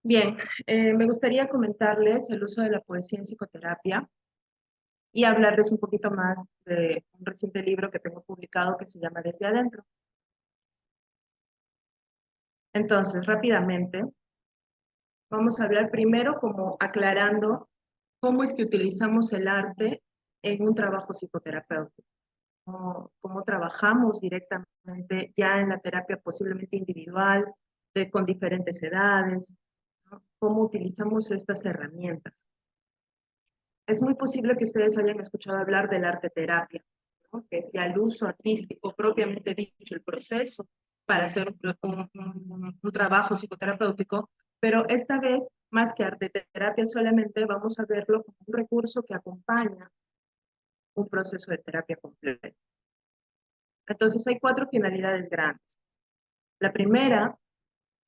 Bien, me gustaría comentarles el uso de la poesía en psicoterapia y hablarles un poquito más de un reciente libro que tengo publicado que se llama Desde Adentro. Entonces, rápidamente, vamos a hablar primero como aclarando cómo es que utilizamos el arte en un trabajo psicoterapéutico, cómo trabajamos directamente ya en la terapia posiblemente individual, con diferentes edades, ¿no? Cómo utilizamos estas herramientas. Es muy posible que ustedes hayan escuchado hablar del arte terapia, ¿no? Que es ya el uso artístico propiamente dicho, el proceso para hacer un trabajo psicoterapéutico, pero esta vez, más que arte terapia solamente, vamos a verlo como un recurso que acompaña un proceso de terapia completo. Entonces hay cuatro finalidades grandes. La primera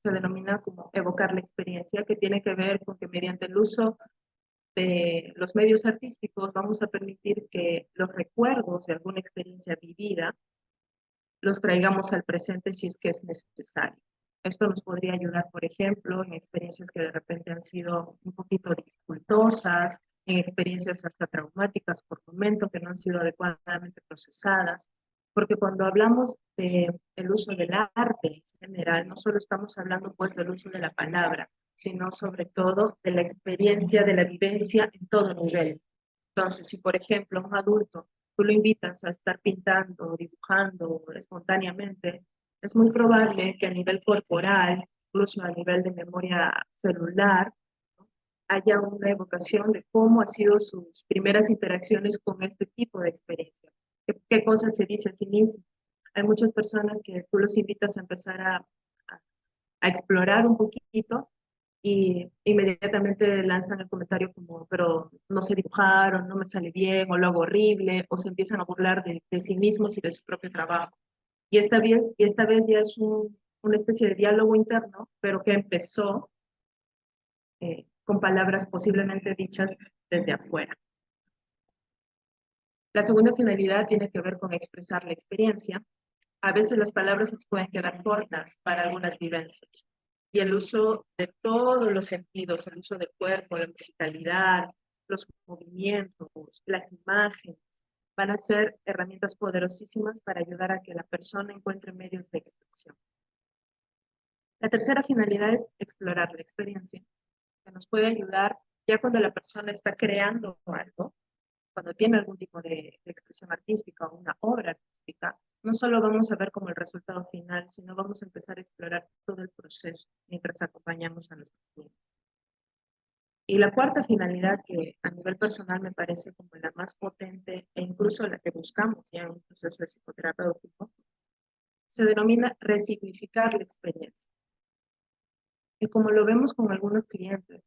se denomina como evocar la experiencia, que tiene que ver con que mediante el uso de los medios artísticos vamos a permitir que los recuerdos de alguna experiencia vivida los traigamos al presente si es que es necesario. Esto nos podría ayudar, por ejemplo, en experiencias que de repente han sido un poquito dificultosas, en experiencias hasta traumáticas por momento que no han sido adecuadamente procesadas, porque cuando hablamos del uso del arte en general, no solo estamos hablando pues del uso de la palabra, sino sobre todo de la experiencia, de la vivencia en todo nivel. Entonces, si por ejemplo un adulto tú lo invitas a estar pintando, dibujando espontáneamente, es muy probable que a nivel corporal, incluso a nivel de memoria celular, ¿no? Haya una evocación de cómo han sido sus primeras interacciones con este tipo de experiencia. ¿Qué cosas se dice a sí mismo? Hay muchas personas que tú los invitas a empezar a explorar un poquito y inmediatamente lanzan el comentario como, pero no sé dibujar, o no me sale bien, o lo hago horrible, o se empiezan a burlar de sí mismos y de su propio trabajo. Y esta vez ya es una especie de diálogo interno, pero que empezó con palabras posiblemente dichas desde afuera. La segunda finalidad tiene que ver con expresar la experiencia. A veces las palabras nos pueden quedar cortas para algunas vivencias. Y el uso de todos los sentidos, el uso del cuerpo, la musicalidad, los movimientos, las imágenes, van a ser herramientas poderosísimas para ayudar a que la persona encuentre medios de expresión. La tercera finalidad es explorar la experiencia, que nos puede ayudar ya cuando la persona está creando algo, cuando tiene algún tipo de expresión artística o una obra artística, no solo vamos a ver como el resultado final, sino vamos a empezar a explorar todo el proceso mientras acompañamos a nuestro cliente. Y la cuarta finalidad, que a nivel personal me parece como la más potente e incluso la que buscamos ya en un proceso de psicoterapéutico, se denomina resignificar la experiencia. Y como lo vemos con algunos clientes,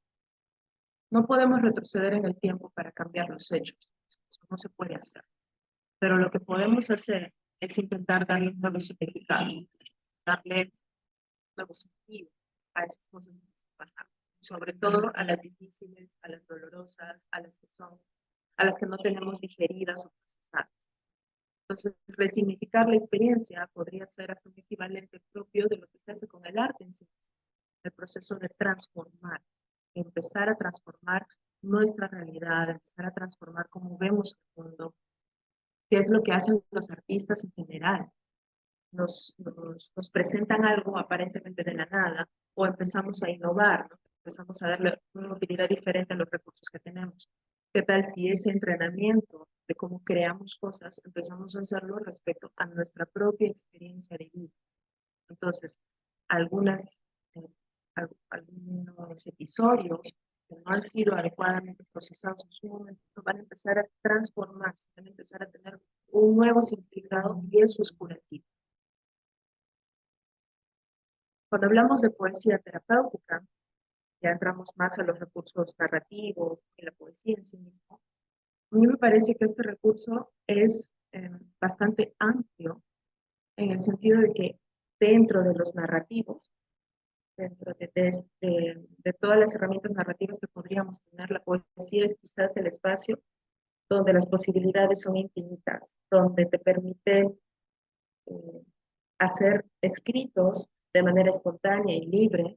no podemos retroceder en el tiempo para cambiar los hechos. Eso no se puede hacer. Pero lo que podemos hacer es intentar darle un nuevo significado, darle nuevo sentido a esas cosas que nos pasan, sobre todo a las difíciles, a las dolorosas, a las que no tenemos digeridas o procesadas. Entonces, resignificar la experiencia podría ser hasta un equivalente propio de lo que se hace con el arte en sí, el proceso de transformar, empezar a transformar nuestra realidad, empezar a transformar cómo vemos el mundo, qué es lo que hacen los artistas en general. Nos presentan algo aparentemente de la nada o empezamos a innovar, ¿no? Empezamos a darle una utilidad diferente a los recursos que tenemos. ¿Qué tal si ese entrenamiento de cómo creamos cosas empezamos a hacerlo respecto a nuestra propia experiencia de vida? Entonces, algunas, eh, algunos episodios que no han sido adecuadamente procesados en su momento van a empezar a transformarse, van a empezar a tener un nuevo significado y eso es curativo. Cuando hablamos de poesía terapéutica, ya entramos más a los recursos narrativos y la poesía en sí misma. A mí me parece que este recurso es bastante amplio en el sentido de que dentro de los narrativos, dentro de todas las herramientas narrativas que podríamos tener, la poesía es quizás el espacio donde las posibilidades son infinitas, donde te permite hacer escritos de manera espontánea y libre,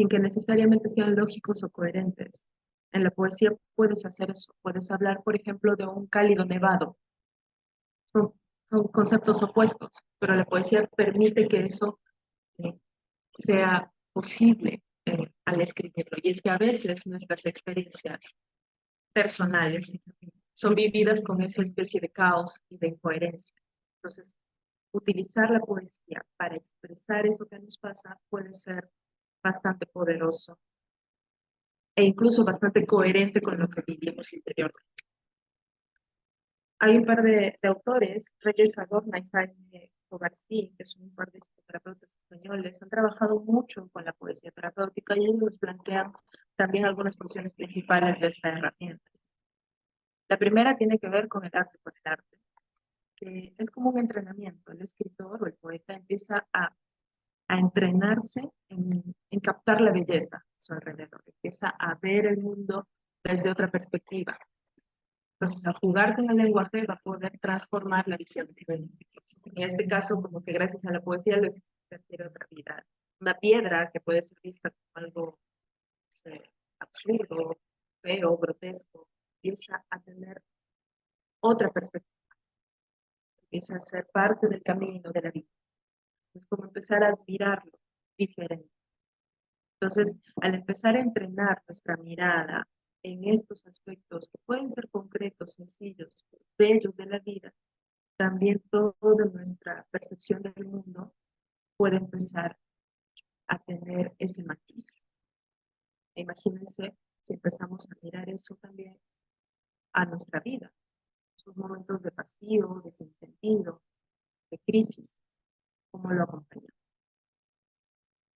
sin que necesariamente sean lógicos o coherentes. En la poesía puedes hacer eso, puedes hablar, por ejemplo, de un cálido nevado. Son, son conceptos opuestos, pero la poesía permite que eso eh, sea posible al escribirlo. Y es que a veces nuestras experiencias personales son vividas con esa especie de caos y de incoherencia. Entonces, utilizar la poesía para expresar eso que nos pasa puede ser bastante poderoso e incluso bastante coherente con lo que vivimos interiormente. Hay un par de autores, Reyes Adorna y Jaime Covarsí, que son un par de psicoterapeutas españoles, han trabajado mucho con la poesía terapéutica y ellos nos plantean también algunas funciones principales de esta herramienta. La primera tiene que ver con el arte por el arte, que es como un entrenamiento. El escritor o el poeta empieza a entrenarse en captar la belleza a su alrededor, empieza a ver el mundo desde otra perspectiva. Entonces, al jugar con el lenguaje va a poder transformar la visión. En este caso, como que gracias a la poesía lo adquiere otra vida. Una piedra que puede ser vista como algo, no sé, absurdo, feo, grotesco, empieza a tener otra perspectiva, empieza a ser parte del camino de la vida. Es como empezar a admirarlo diferente. Entonces, al empezar a entrenar nuestra mirada en estos aspectos que pueden ser concretos, sencillos, bellos de la vida, también toda nuestra percepción del mundo puede empezar a tener ese matiz. Imagínense si empezamos a mirar eso también a nuestra vida, esos momentos de vacío, de sinsentido, de crisis, cómo lo acompañamos.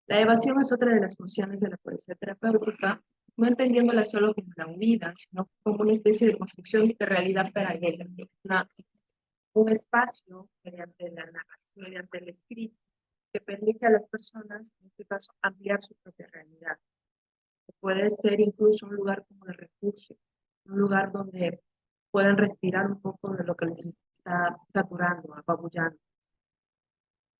La evasión es otra de las funciones de la poesía terapéutica, no entendiéndola solo como la huida, sino como una especie de construcción de realidad paralela, un espacio mediante la narración, mediante el escrito, que permite a las personas, en este caso, ampliar su propia realidad. Puede ser incluso un lugar como de refugio, un lugar donde puedan respirar un poco de lo que les está saturando, apabullando.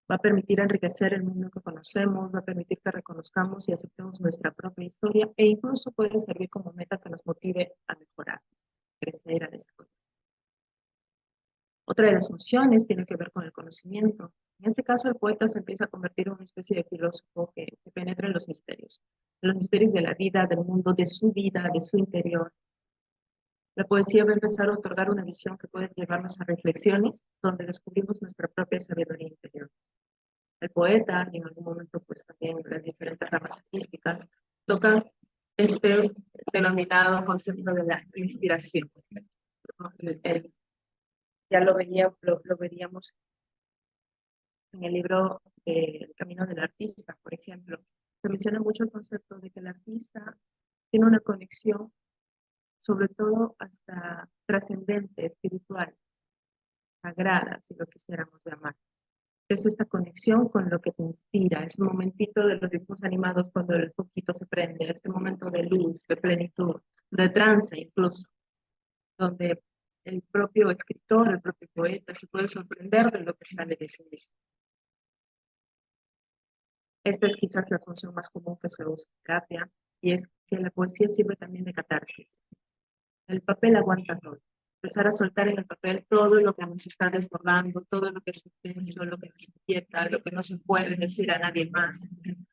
Va a permitir enriquecer el mundo que conocemos, va a permitir que reconozcamos y aceptemos nuestra propia historia e incluso puede servir como meta que nos motive a mejorar, crecer, a desarrollar. Otra de las funciones tiene que ver con el conocimiento. En este caso, el poeta se empieza a convertir en una especie de filósofo que penetra en los misterios de la vida, del mundo, de su interior. La poesía va a empezar a otorgar una visión que puede llevarnos a reflexiones donde descubrimos nuestra propia sabiduría interior. El poeta, y en algún momento pues también las diferentes ramas artísticas, tocan este denominado concepto de la inspiración. Ya lo veríamos en el libro El Camino del Artista, por ejemplo. Se menciona mucho el concepto de que el artista tiene una conexión, sobre todo hasta trascendente, espiritual, sagrada, si lo quisiéramos llamar. Es esta conexión con lo que te inspira, ese momentito de los dibujos animados cuando el poquito se prende, este momento de luz, de plenitud, de trance incluso, donde el propio escritor, el propio poeta se puede sorprender de lo que sale de sí mismo. Esta es quizás la función más común que se usa en terapia, y es que la poesía sirve también de catarsis. El papel aguanta todo. Empezar a soltar en el papel todo lo que nos está desbordando, todo lo que es intenso, lo que nos inquieta, lo que no se puede decir a nadie más.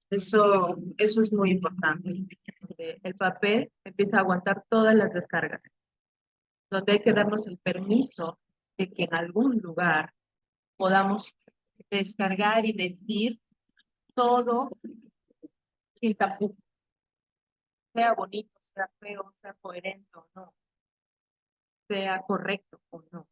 Eso es muy importante. El papel empieza a aguantar todas las descargas, donde hay que darnos el permiso de que en algún lugar podamos descargar y decir todo sin tapujo, sea bonito, sea feo, sea coherente o no, sea correcto o no.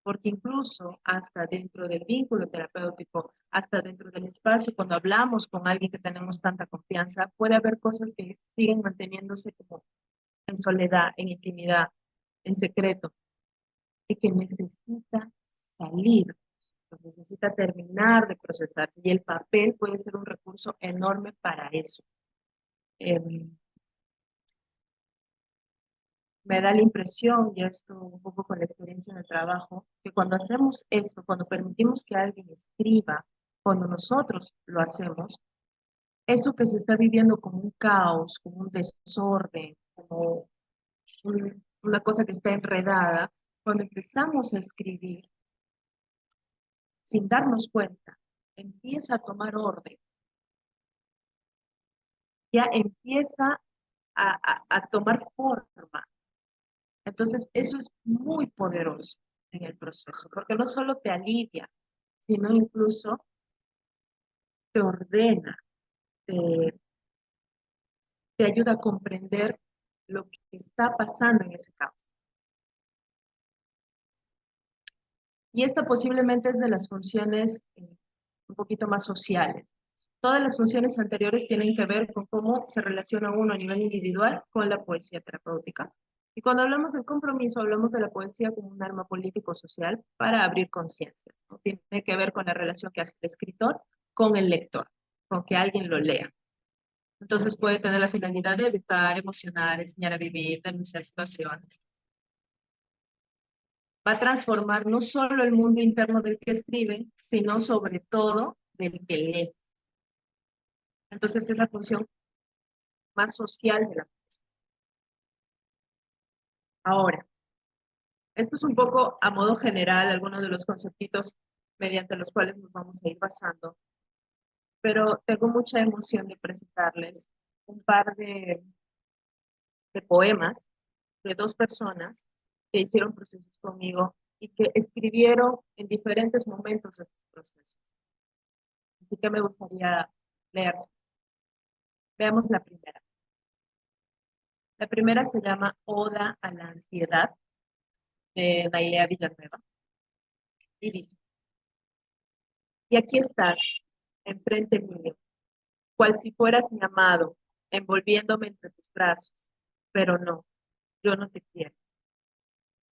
Porque incluso hasta dentro del vínculo terapéutico, hasta dentro del espacio, cuando hablamos con alguien que tenemos tanta confianza, puede haber cosas que siguen manteniéndose como en soledad, en intimidad, en secreto, y que necesita salir, necesita terminar de procesarse. Y el papel puede ser un recurso enorme para eso. Me da la impresión, y esto un poco con la experiencia en el trabajo, que cuando hacemos esto, cuando permitimos que alguien escriba, cuando nosotros lo hacemos, eso que se está viviendo como un caos, como un desorden, como una cosa que está enredada, cuando empezamos a escribir, sin darnos cuenta, empieza a tomar orden, ya empieza a tomar forma. Entonces, eso es muy poderoso en el proceso, porque no solo te alivia, sino incluso te ordena, te, te ayuda a comprender lo que está pasando en ese caos. Y esta posiblemente es de las funciones un poquito más sociales. Todas las funciones anteriores tienen que ver con cómo se relaciona uno a nivel individual con la poesía terapéutica. Y cuando hablamos del compromiso, hablamos de la poesía como un arma político-social para abrir conciencias, ¿no? Tiene que ver con la relación que hace el escritor con el lector, con que alguien lo lea. Entonces puede tener la finalidad de educar, emocionar, enseñar a vivir, denunciar situaciones. Va a transformar no solo el mundo interno del que escribe, sino sobre todo del que lee. Entonces es la función más social de la poesía. Ahora, esto es un poco a modo general, algunos de los conceptitos mediante los cuales nos vamos a ir basando, pero tengo mucha emoción de presentarles un par de poemas de dos personas que hicieron procesos conmigo y que escribieron en diferentes momentos de sus procesos. Así que me gustaría leerse. Veamos la primera. La primera se llama Oda a la ansiedad, de Dailea Villanueva, y dice: y aquí estás, enfrente mío, cual si fueras mi amado, envolviéndome entre tus brazos, pero no, yo no te quiero.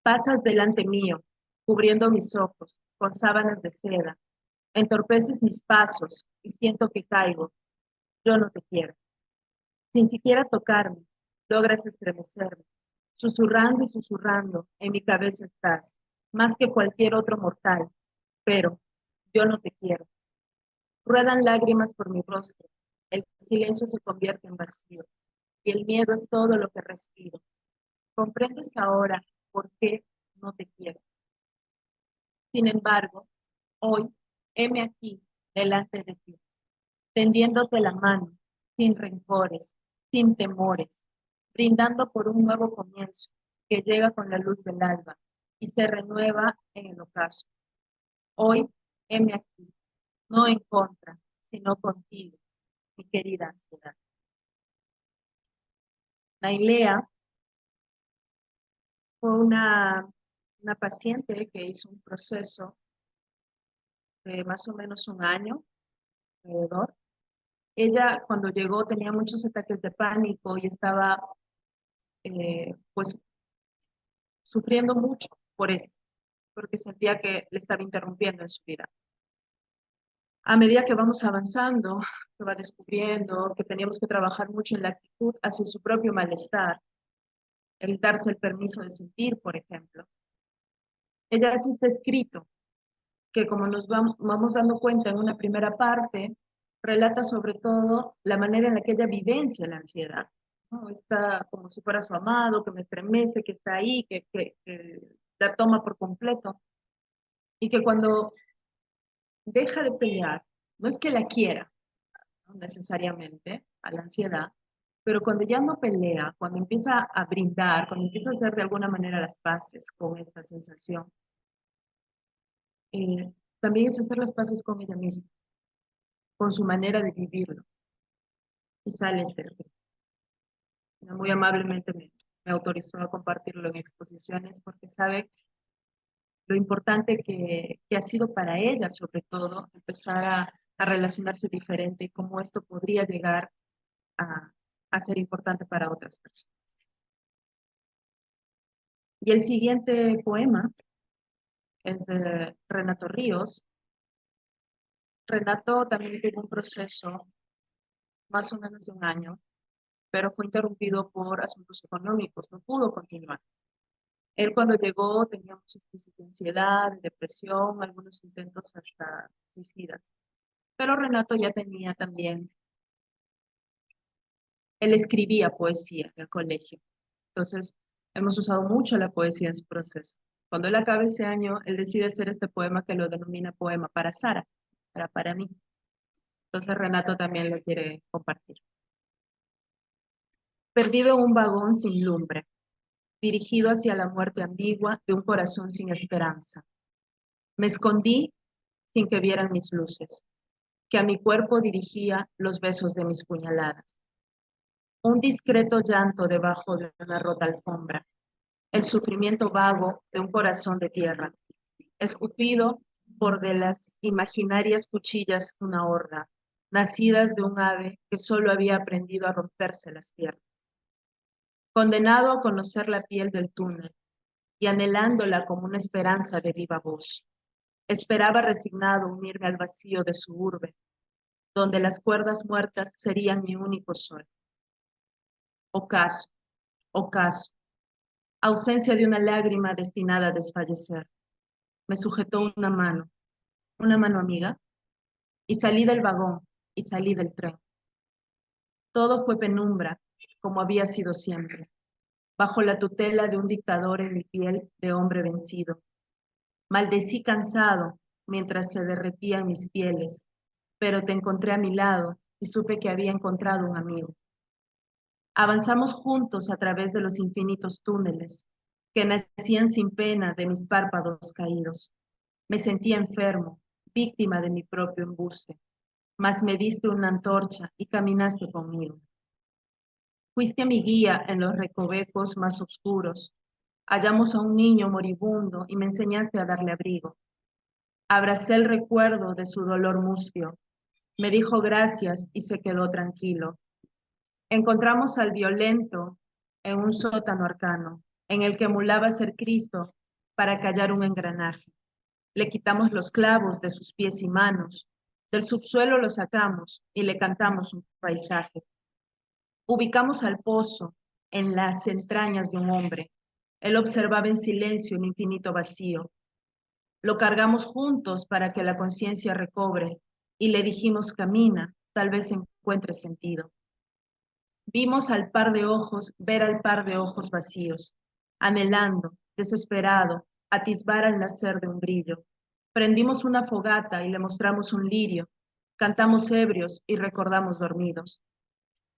Pasas delante mío, cubriendo mis ojos con sábanas de seda, entorpeces mis pasos y siento que caigo, yo no te quiero. Sin siquiera tocarme, logras estremecerme, susurrando y susurrando, en mi cabeza estás, más que cualquier otro mortal, pero yo no te quiero. Ruedan lágrimas por mi rostro, el silencio se convierte en vacío, y el miedo es todo lo que respiro. ¿Comprendes ahora por qué no te quiero? Sin embargo, hoy, heme aquí, delante de ti, tendiéndote la mano, sin rencores, sin temores, brindando por un nuevo comienzo que llega con la luz del alba y se renueva en el ocaso. Hoy, heme aquí, no en contra, sino contigo, mi querida ansiedad. Nailea fue una paciente que hizo un proceso de más o menos un año alrededor. Ella cuando llegó tenía muchos ataques de pánico y estaba pues sufriendo mucho por eso, porque sentía que le estaba interrumpiendo en su vida. A medida que vamos avanzando, se va descubriendo que teníamos que trabajar mucho en la actitud hacia su propio malestar, el darse el permiso de sentir, por ejemplo. Ella así está escrito, que como nos vamos dando cuenta en una primera parte, relata sobre todo la manera en la que ella vivencia la ansiedad, ¿no? Está como si fuera su amado, que me estremece, que está ahí, que la toma por completo, y que cuando deja de pelear, no es que la quiera, ¿no? Necesariamente a la ansiedad, pero cuando ya no pelea, cuando empieza a brindar, cuando empieza a hacer de alguna manera las paces con esta sensación, también es hacer las paces con ella misma, con su manera de vivirlo. Y sale este escrito. Muy amablemente me autorizó a compartirlo en exposiciones porque sabe lo importante que ha sido para ella, sobre todo, empezar a relacionarse diferente y cómo esto podría llegar a, a ser importante para otras personas. Y el siguiente poema es de Renato Ríos. Renato también tuvo un proceso más o menos de un año, pero fue interrumpido por asuntos económicos, no pudo continuar. Él cuando llegó tenía muchas crisis de ansiedad, de depresión, algunos intentos hasta suicidas. Pero Renato ya tenía también Él escribía poesía en el colegio. Entonces, hemos usado mucho la poesía en su proceso. Cuando él acaba ese año, él decide hacer este poema que lo denomina poema para Sara, para mí. Entonces, Renato también lo quiere compartir. Perdido en un vagón sin lumbre, dirigido hacia la muerte ambigua de un corazón sin esperanza. Me escondí sin que vieran mis luces, que a mi cuerpo dirigía los besos de mis puñaladas. Un discreto llanto debajo de una rota alfombra, el sufrimiento vago de un corazón de tierra, escupido por de las imaginarias cuchillas una horda, nacidas de un ave que solo había aprendido a romperse las piernas. Condenado a conocer la piel del túnel y anhelándola como una esperanza de viva voz, esperaba resignado unirme al vacío de su urbe, donde las cuerdas muertas serían mi único sol. Ocaso, ocaso, ausencia de una lágrima destinada a desfallecer. Me sujetó una mano amiga, y salí del vagón y salí del tren. Todo fue penumbra, como había sido siempre, bajo la tutela de un dictador en mi piel de hombre vencido. Maldecí cansado mientras se derretían mis pieles, pero te encontré a mi lado y supe que había encontrado un amigo. Avanzamos juntos a través de los infinitos túneles que nacían sin pena de mis párpados caídos. Me sentía enfermo, víctima de mi propio embuste, mas me diste una antorcha y caminaste conmigo. Fuiste mi guía en los recovecos más oscuros. Hallamos a un niño moribundo y me enseñaste a darle abrigo. Abracé el recuerdo de su dolor mustio. Me dijo gracias y se quedó tranquilo. Encontramos al violento en un sótano arcano, en el que emulaba ser Cristo para callar un engranaje. Le quitamos los clavos de sus pies y manos, del subsuelo lo sacamos y le cantamos un paisaje. Ubicamos al pozo en las entrañas de un hombre. Él observaba en silencio un infinito vacío. Lo cargamos juntos para que la conciencia recobre y le dijimos camina, tal vez encuentre sentido. Vimos al par de ojos, ver al par de ojos vacíos, anhelando, desesperado, atisbar al nacer de un brillo. Prendimos una fogata y le mostramos un lirio. Cantamos ebrios y recordamos dormidos.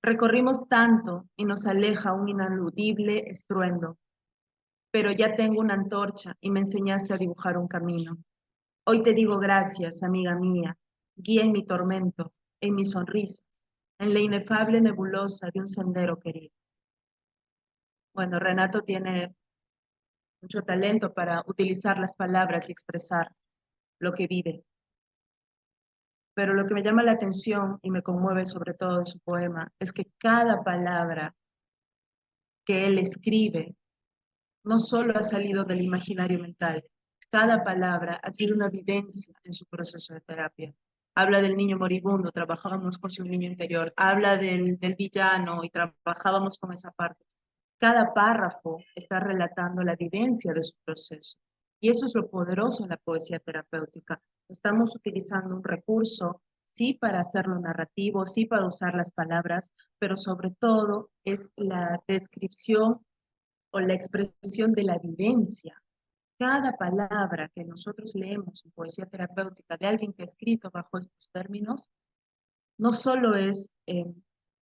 Recorrimos tanto y nos aleja un ineludible estruendo. Pero ya tengo una antorcha y me enseñaste a dibujar un camino. Hoy te digo gracias, amiga mía, guía en mi tormento, en mis sonrisas, en la inefable nebulosa de un sendero querido. Bueno, Renato tiene mucho talento para utilizar las palabras y expresar lo que vive. Pero lo que me llama la atención y me conmueve sobre todo en su poema es que cada palabra que él escribe no solo ha salido del imaginario mental, cada palabra ha sido una vivencia en su proceso de terapia. Habla del niño moribundo, trabajábamos con su niño interior, habla del villano y trabajábamos con esa parte. Cada párrafo está relatando la vivencia de su proceso. Y eso es lo poderoso en la poesía terapéutica. Estamos utilizando un recurso, sí, para hacerlo narrativo, sí, para usar las palabras, pero sobre todo es la descripción o la expresión de la vivencia. Cada palabra que nosotros leemos en poesía terapéutica de alguien que ha escrito bajo estos términos, no solo es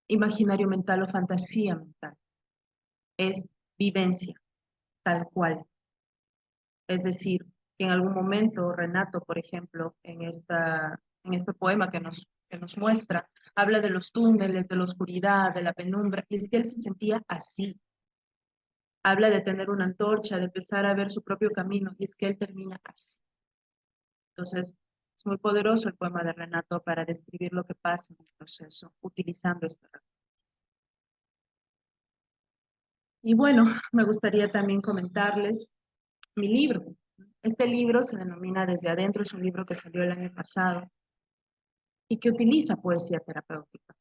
imaginario mental o fantasía mental, es vivencia, tal cual. Es decir, que en algún momento Renato, por ejemplo, en este poema que nos muestra, habla de los túneles, de la oscuridad, de la penumbra, y es que él se sentía así. Habla de tener una antorcha, de empezar a ver su propio camino, y es que él termina así. Entonces, es muy poderoso el poema de Renato para describir lo que pasa en el proceso, utilizando esta herramienta. Y bueno, me gustaría también comentarles mi libro. Este libro se denomina Desde Adentro, es un libro que salió el año pasado y que utiliza poesía terapéutica.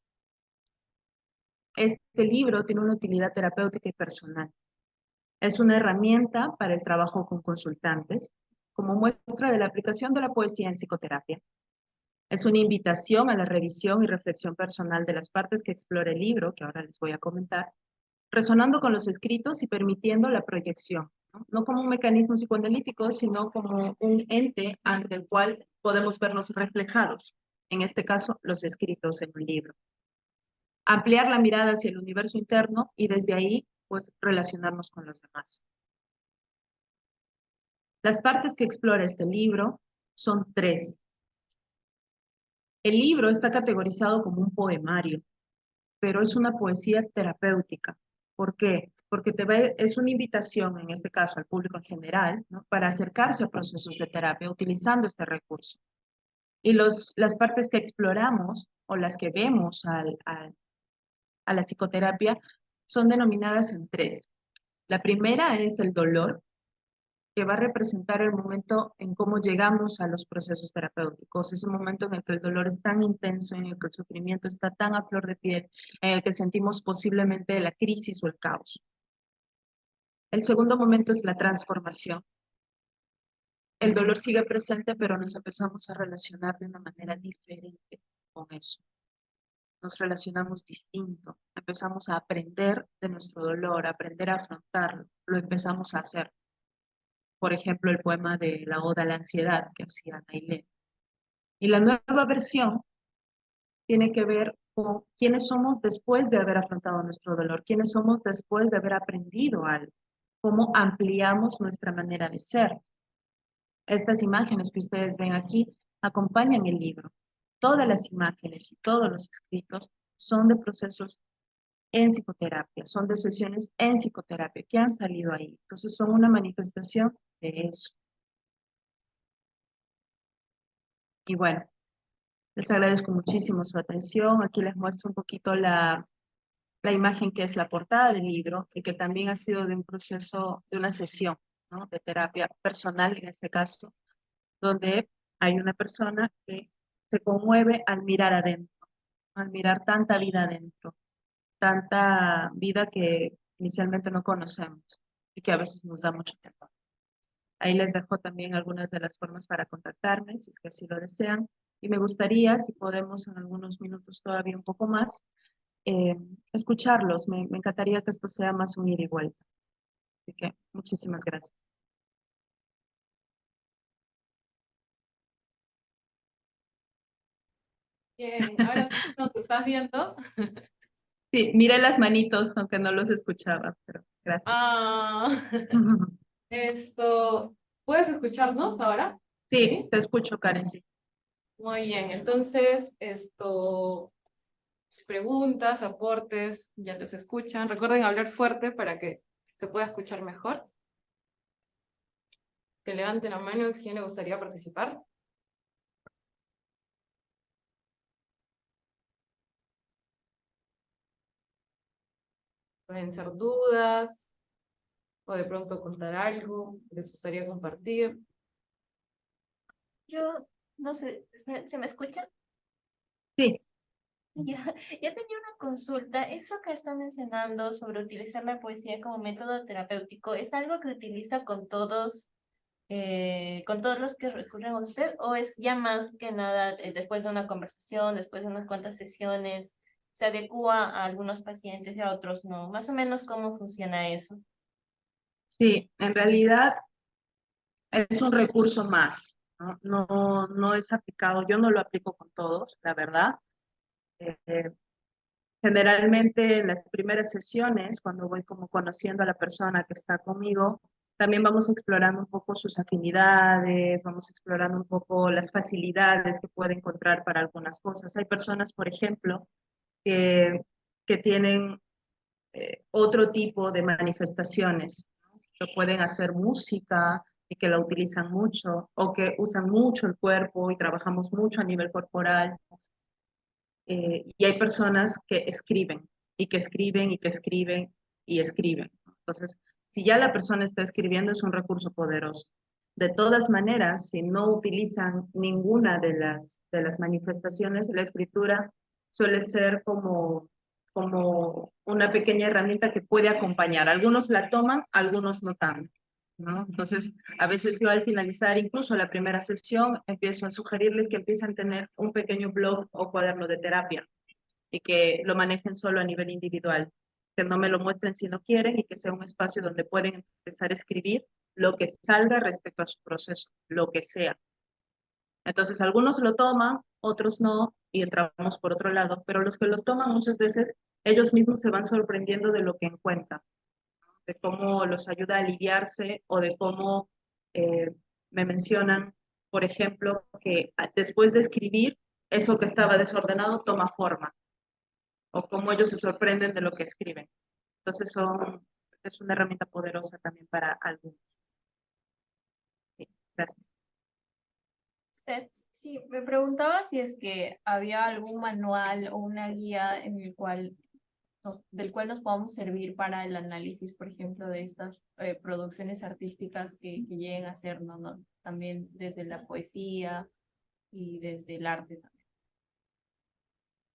Este libro tiene una utilidad terapéutica y personal. Es una herramienta para el trabajo con consultantes, como muestra de la aplicación de la poesía en psicoterapia. Es una invitación a la revisión y reflexión personal de las partes que explora el libro, que ahora les voy a comentar, resonando con los escritos y permitiendo la proyección, ¿no? No como un mecanismo psicoanalítico, sino como un ente ante el cual podemos vernos reflejados, en este caso, los escritos en un libro. Ampliar la mirada hacia el universo interno y desde ahí, pues, relacionarnos con los demás. Las partes que explora este libro son tres. El libro está categorizado como un poemario, pero es una poesía terapéutica. ¿Por qué? Porque es una invitación, en este caso al público en general, ¿no? Para acercarse a procesos de terapia utilizando este recurso. Y las partes que exploramos o las que vemos a la psicoterapia son denominadas en tres. La primera es el dolor, que va a representar el momento en cómo llegamos a los procesos terapéuticos, ese momento en el que el dolor es tan intenso, en el que el sufrimiento está tan a flor de piel, en el que sentimos posiblemente la crisis o el caos. El segundo momento es la transformación. El dolor sigue presente, pero nos empezamos a relacionar de una manera diferente con eso. Nos relacionamos distinto, empezamos a aprender de nuestro dolor, a aprender a afrontarlo, lo empezamos a hacer. Por ejemplo, el poema de la Oda a la Ansiedad que hacía Nailé. Y la nueva versión tiene que ver con quiénes somos después de haber afrontado nuestro dolor, quiénes somos después de haber aprendido algo, cómo ampliamos nuestra manera de ser. Estas imágenes que ustedes ven aquí acompañan el libro. Todas las imágenes y todos los escritos son de procesos en psicoterapia, son de sesiones en psicoterapia que han salido ahí. Entonces son una manifestación de eso. Y bueno, les agradezco muchísimo su atención. Aquí les muestro un poquito la imagen que es la portada del libro y que también ha sido de un proceso, de una sesión, ¿no? De terapia personal en este caso, donde hay una persona que se conmueve al mirar adentro, al mirar tanta vida adentro, tanta vida que inicialmente no conocemos y que a veces nos da mucho temor. Ahí les dejo también algunas de las formas para contactarme, si es que así lo desean. Y me gustaría, si podemos en algunos minutos todavía un poco más, escucharlos. Me encantaría que esto sea más un ida y vuelta. Así que muchísimas gracias. Bien, ahora sí nos estás viendo. Sí, mire las manitos, aunque no los escuchaba, pero gracias. Ah, esto, ¿puedes escucharnos ahora? Sí, Sí. te escucho, Karen, sí. Muy bien, entonces, preguntas, aportes, ya los escuchan. Recuerden hablar fuerte para que se pueda escuchar mejor. Que levanten la mano, ¿quién le gustaría participar? Pueden ser dudas, o de pronto contar algo, les gustaría compartir. Yo no sé, ¿se me escucha? Sí, Ya, ya tenía una consulta. Eso que está mencionando sobre utilizar la poesía como método terapéutico, ¿es algo que utiliza con todos los que recurren a usted? ¿O es ya más que nada después de una conversación, después de unas cuantas sesiones, se adecua a algunos pacientes y a otros no? Más o menos, ¿cómo funciona eso? sí, en realidad es un recurso más, ¿no? No es aplicado, yo no lo aplico con todos, la verdad. Eh, Generalmente en las primeras sesiones, cuando voy como conociendo a la persona que está conmigo, también vamos explorando un poco sus afinidades, vamos explorando un poco las facilidades que puede encontrar para algunas cosas. Hay personas, por ejemplo, que, que tienen otro tipo de manifestaciones, ¿no? Que pueden hacer música y que la utilizan mucho, o que usan mucho el cuerpo y trabajamos mucho a nivel corporal. Y hay personas que escriben y que escriben y que escriben y escriben. Entonces, si ya la persona está escribiendo, es un recurso poderoso. De todas maneras, si no utilizan ninguna de las manifestaciones, la escritura suele ser como una pequeña herramienta que puede acompañar. Algunos la toman, algunos no tanto. ¿no? Entonces, a veces yo al finalizar incluso la primera sesión, empiezo a sugerirles que empiecen a tener un pequeño blog o cuaderno de terapia y que lo manejen solo a nivel individual, que no me lo muestren si no quieren y que sea un espacio donde pueden empezar a escribir lo que salga respecto a su proceso, lo que sea. Entonces, algunos lo toman, otros no, y entramos por otro lado, pero los que lo toman muchas veces, ellos mismos se van sorprendiendo de lo que encuentran, de cómo los ayuda a aliviarse o de cómo eh, me mencionan, por ejemplo, que después de escribir, eso que estaba desordenado toma forma, o cómo ellos se sorprenden de lo que escriben. Entonces, es una herramienta poderosa también para algunos. Sí, gracias. ¿Usted? Sí, me preguntaba si es que había algún manual o una guía en el cual del cual nos podamos servir para el análisis, por ejemplo, de estas producciones artísticas que lleguen a ser, ¿no? También desde la poesía y desde el arte también.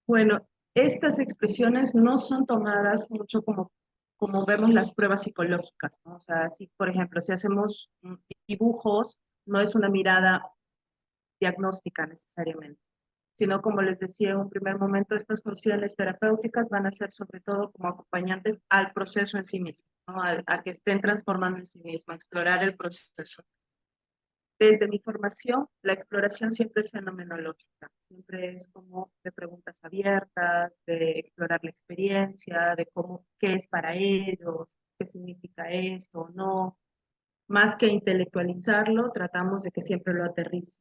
Bueno, estas expresiones no son tomadas mucho como vemos las pruebas psicológicas, ¿no? O sea, si, por ejemplo, si hacemos dibujos, no es una mirada diagnóstica necesariamente, sino como les decía en un primer momento, estas funciones terapéuticas van a ser sobre todo como acompañantes al proceso en sí mismo, ¿no? A que estén transformando en sí mismo, a explorar el proceso. Desde mi formación, la exploración siempre es fenomenológica, siempre es como de preguntas abiertas, de explorar la experiencia, de cómo, qué es para ellos, qué significa esto o no. Más que intelectualizarlo, tratamos de que siempre lo aterrice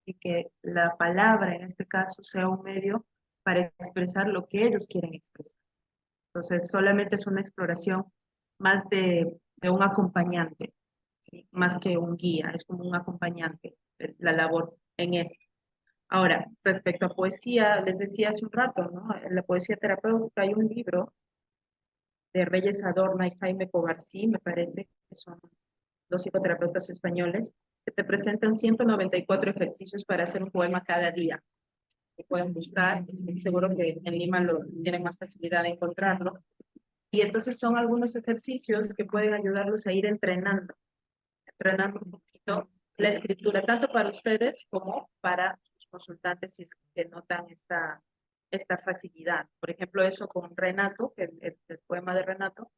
y que la palabra en este caso sea un medio para expresar lo que ellos quieren expresar. Entonces, solamente es una exploración más de un acompañante, ¿sí? Más que un guía, es como un acompañante, la labor en eso. Ahora, respecto a poesía, les decía hace un rato, ¿no? En la poesía terapéutica hay un libro de Reyes Adorna y Jaime Covarsí, me parece, que son dos psicoterapeutas españoles, que te presentan 194 ejercicios para hacer un poema cada día. Que pueden buscar, seguro que en Lima tienen más facilidad de encontrarlo. Y entonces son algunos ejercicios que pueden ayudarlos a ir entrenando un poquito la escritura, tanto para ustedes como para sus consultantes si es que notan esta facilidad. Por ejemplo, eso con Renato, el poema de Renato,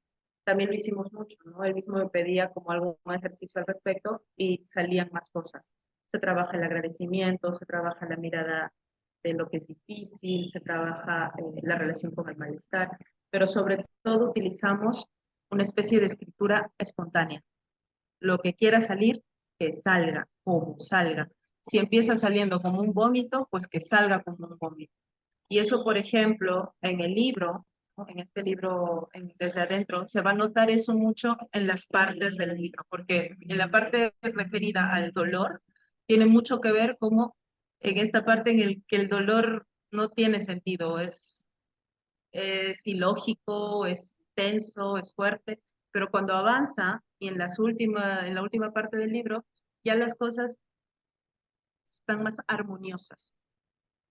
también lo hicimos mucho, ¿no? Él mismo me pedía como algún ejercicio al respecto y salían más cosas. Se trabaja el agradecimiento, se trabaja la mirada de lo que es difícil, se trabaja la relación con el malestar, pero sobre todo utilizamos una especie de escritura espontánea. Lo que quiera salir, que salga, como salga. Si empieza saliendo como un vómito, pues que salga como un vómito. Y eso, por ejemplo, en el libro, ¿no? En este libro, desde adentro, se va a notar eso mucho en las partes del libro, porque en la parte referida al dolor, tiene mucho que ver como en esta parte en el que el dolor no tiene sentido, es ilógico, es tenso, es fuerte, pero cuando avanza y en la última parte del libro, ya las cosas están más armoniosas.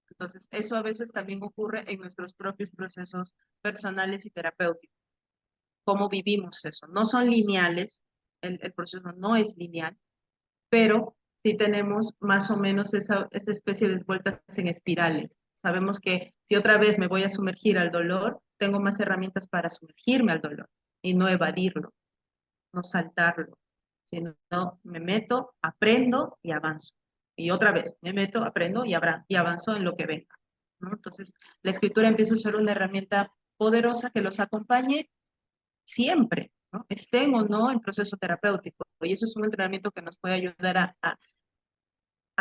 Entonces, eso a veces también ocurre en nuestros propios procesos personales y terapéuticos. ¿Cómo vivimos eso? No son lineales, el proceso no es lineal, pero sí tenemos más o menos esa especie de vueltas en espirales. Sabemos que si otra vez me voy a sumergir al dolor, tengo más herramientas para sumergirme al dolor y no evadirlo, no saltarlo, sino me meto, aprendo y avanzo. Y otra vez, me meto, aprendo y avanzo en lo que venga, ¿no? Entonces, la escritura empieza a ser una herramienta poderosa que los acompañe siempre, ¿no? Estén o no en proceso terapéutico. Y eso es un entrenamiento que nos puede ayudar a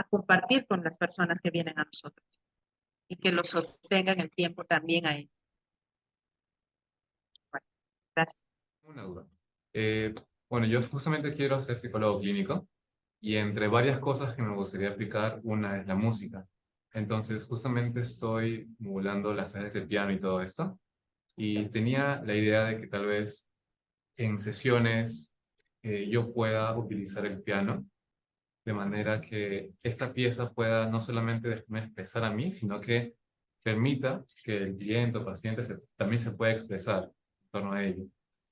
compartir con las personas que vienen a nosotros y que lo sostengan el tiempo también ahí. Bueno, gracias. Una duda. Bueno, yo justamente quiero ser psicólogo clínico y entre varias cosas que me gustaría aplicar, una es la música. Entonces, justamente estoy emulando las clases de piano y todo esto y tenía la idea de que tal vez en sesiones yo pueda utilizar el piano de manera que esta pieza pueda no solamente dejarme expresar a mí, sino que permita que el cliente o paciente también se pueda expresar en torno a ello.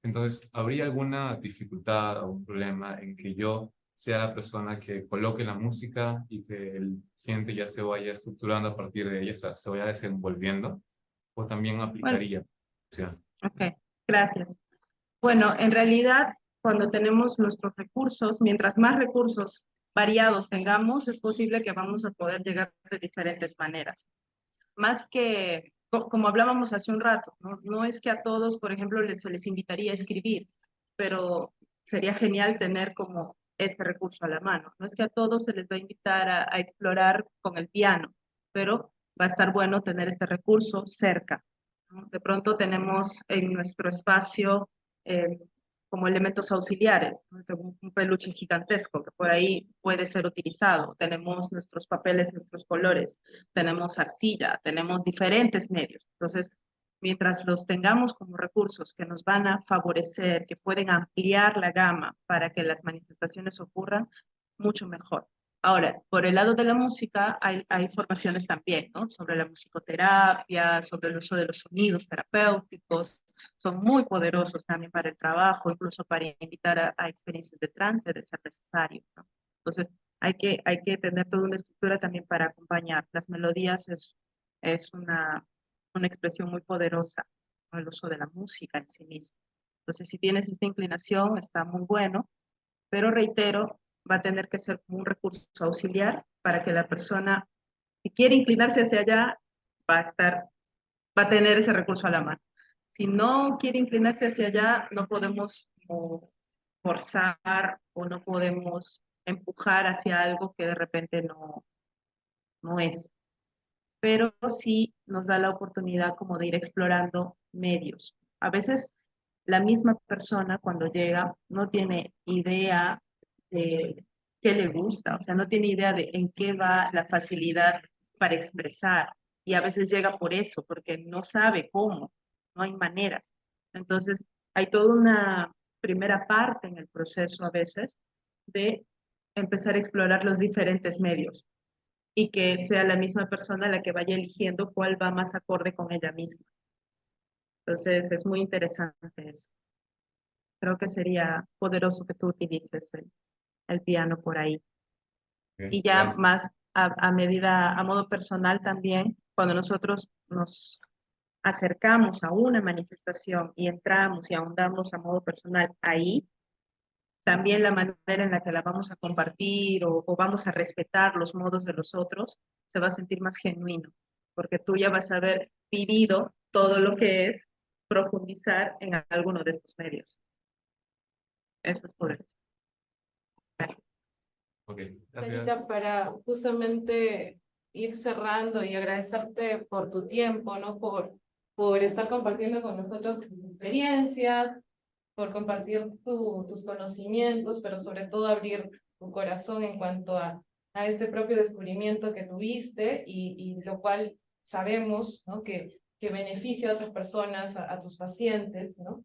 Entonces, ¿habría alguna dificultad o un problema en que yo sea la persona que coloque la música y que el siguiente ya se vaya estructurando a partir de ella, o sea, se vaya desenvolviendo? ¿O también Bueno, aplicaría? O sea, ok, gracias. Bueno, en realidad, cuando tenemos nuestros recursos, mientras más recursos variados tengamos, es posible que vamos a poder llegar de diferentes maneras. Más que, como hablábamos hace un rato, ¿no? No es que a todos, por ejemplo, se les invitaría a escribir, pero sería genial tener como este recurso a la mano. No es que a todos se les va a invitar a explorar con el piano, pero va a estar bueno tener este recurso cerca, ¿no? De pronto tenemos en nuestro espacio eh, como elementos auxiliares, ¿no? Un peluche gigantesco que por ahí puede ser utilizado. Tenemos nuestros papeles, nuestros colores, tenemos arcilla, tenemos diferentes medios. Entonces, mientras los tengamos como recursos que nos van a favorecer, que pueden ampliar la gama para que las manifestaciones ocurran, mucho mejor. Ahora, por el lado de la música, hay formaciones también, ¿no? Sobre la musicoterapia, sobre el uso de los sonidos terapéuticos, son muy poderosos también para el trabajo, incluso para invitar a experiencias de trance de ser necesario, ¿no? Entonces, hay que tener toda una estructura también para acompañar. Las melodías es una expresión muy poderosa, ¿no? El uso de la música en sí mismo. Entonces, si tienes esta inclinación, está muy bueno, pero reitero, va a tener que ser como un recurso auxiliar para que la persona que quiere inclinarse hacia allá va a estar, va a tener ese recurso a la mano. Si no quiere inclinarse hacia allá, no podemos como forzar o no podemos empujar hacia algo que de repente no es. Pero sí nos da la oportunidad como de ir explorando medios. A veces la misma persona cuando llega no tiene idea de qué le gusta, o sea, no tiene idea de en qué va la facilidad para expresar. Y a veces llega por eso, porque no sabe cómo, no hay maneras. Entonces, hay toda una primera parte en el proceso a veces de empezar a explorar los diferentes medios y que sea la misma persona la que vaya eligiendo cuál va más acorde con ella misma. Entonces, es muy interesante eso. Creo que sería poderoso que tú utilices el piano por ahí. ok, Y ya gracias. más a medida, a modo personal también, cuando nosotros nos acercamos a una manifestación y entramos y ahondamos a modo personal ahí, también la manera en la que la vamos a compartir o vamos a respetar los modos de los otros se va a sentir más genuino, porque tú ya vas a haber vivido todo lo que es profundizar en alguno de estos medios. Eso es poder. Ok, gracias. Sarita, para justamente ir cerrando y agradecerte por tu tiempo, ¿no? Por estar compartiendo con nosotros tus experiencias, por compartir tus conocimientos, pero sobre todo abrir tu corazón en cuanto a este propio descubrimiento que tuviste y lo cual sabemos, ¿no? Que beneficia a otras personas, a tus pacientes, ¿no?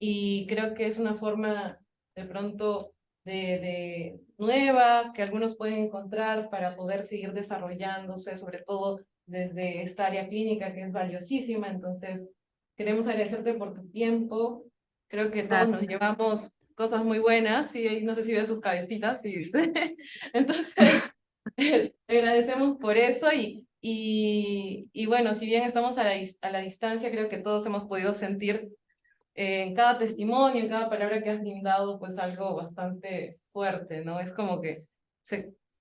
Y creo que es una forma de pronto de nueva que algunos pueden encontrar para poder seguir desarrollándose, sobre todo desde esta área clínica que es valiosísima. Entonces, queremos agradecerte por tu tiempo. Creo que todos nos Gracias. llevamos cosas muy buenas y no sé si ves sus cabecitas. Y... Entonces, te agradecemos por eso y bueno, si bien estamos a la distancia, creo que todos hemos podido sentir en cada testimonio, en cada palabra que has brindado, pues algo bastante fuerte, ¿no? Es como que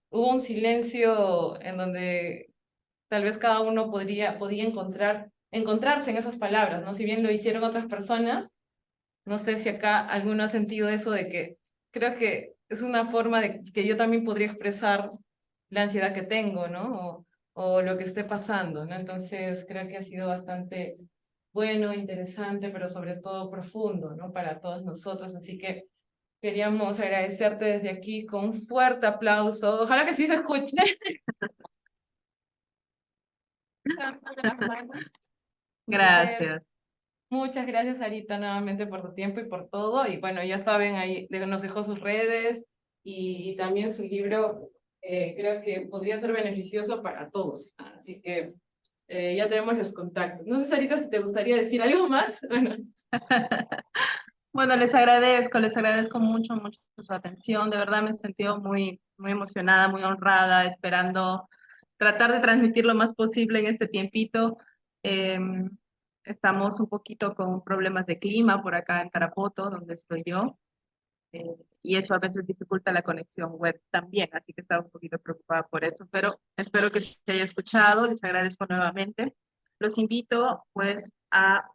hubo un silencio en donde tal vez cada uno podía encontrarse en esas palabras, ¿no? Si bien lo hicieron otras personas, no sé si acá alguno ha sentido eso de que creo que es una forma de que yo también podría expresar la ansiedad que tengo, ¿no? O lo que esté pasando, ¿no? Entonces creo que ha sido bastante bueno, interesante, pero sobre todo profundo, ¿no? Para todos nosotros. Así que queríamos agradecerte desde aquí con un fuerte aplauso. Ojalá que sí se escuche. Entonces, Gracias. muchas gracias, Sarita, nuevamente por tu tiempo y por todo. Y bueno, ya saben, ahí nos dejó sus redes y también su libro. Creo que podría ser beneficioso para todos. Así que ya tenemos los contactos. No sé, Sarita, si te gustaría decir algo más. Bueno. Bueno, les agradezco mucho, mucho su atención. De verdad me he sentido muy, muy emocionada, muy honrada, esperando tratar de transmitir lo más posible en este tiempito. Em, Estamos un poquito con problemas de clima por acá en Tarapoto, donde estoy yo, y eso a veces dificulta la conexión web también, así que estaba un poquito preocupada por eso, pero espero que se haya escuchado. Les agradezco nuevamente. Los invito pues a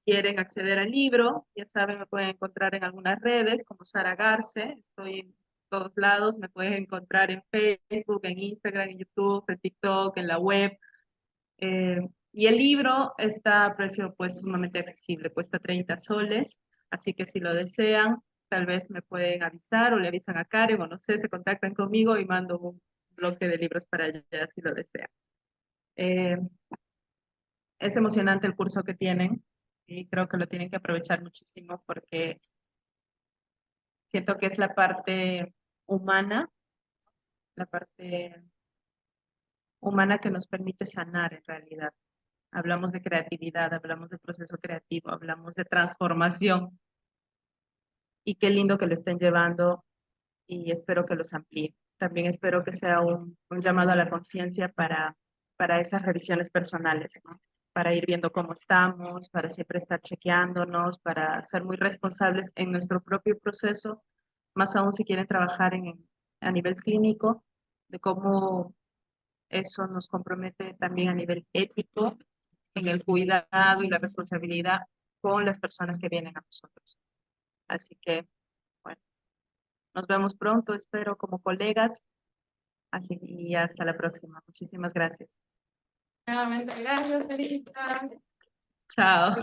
quieren acceder al libro, ya saben, me pueden encontrar en algunas redes como Sara Garce, estoy en todos lados, me pueden encontrar en Facebook, en Instagram, en YouTube, en TikTok, en la web. Y el libro está a precio pues sumamente accesible, cuesta 30 soles, así que si lo desean, tal vez me pueden avisar o le avisan a Karen o no sé, se contactan conmigo y mando un bloque de libros para allá si lo desean. Eh, es emocionante el curso que tienen y creo que lo tienen que aprovechar muchísimo porque siento que es la parte humana, la parte humana que nos permite sanar en realidad. Hablamos de creatividad, hablamos de proceso creativo, hablamos de transformación y qué lindo que lo estén llevando y espero que los amplíe. También espero que sea un llamado a la conciencia para esas revisiones personales, ¿no? Para ir viendo cómo estamos, para siempre estar chequeándonos, para ser muy responsables en nuestro propio proceso, más aún si quieren trabajar a nivel clínico, de cómo eso nos compromete también a nivel ético, en el cuidado y la responsabilidad con las personas que vienen a nosotros. Así que, bueno, nos vemos pronto, espero como colegas. Así y hasta la próxima. Muchísimas gracias. Nuevamente, gracias, Erika. Chao.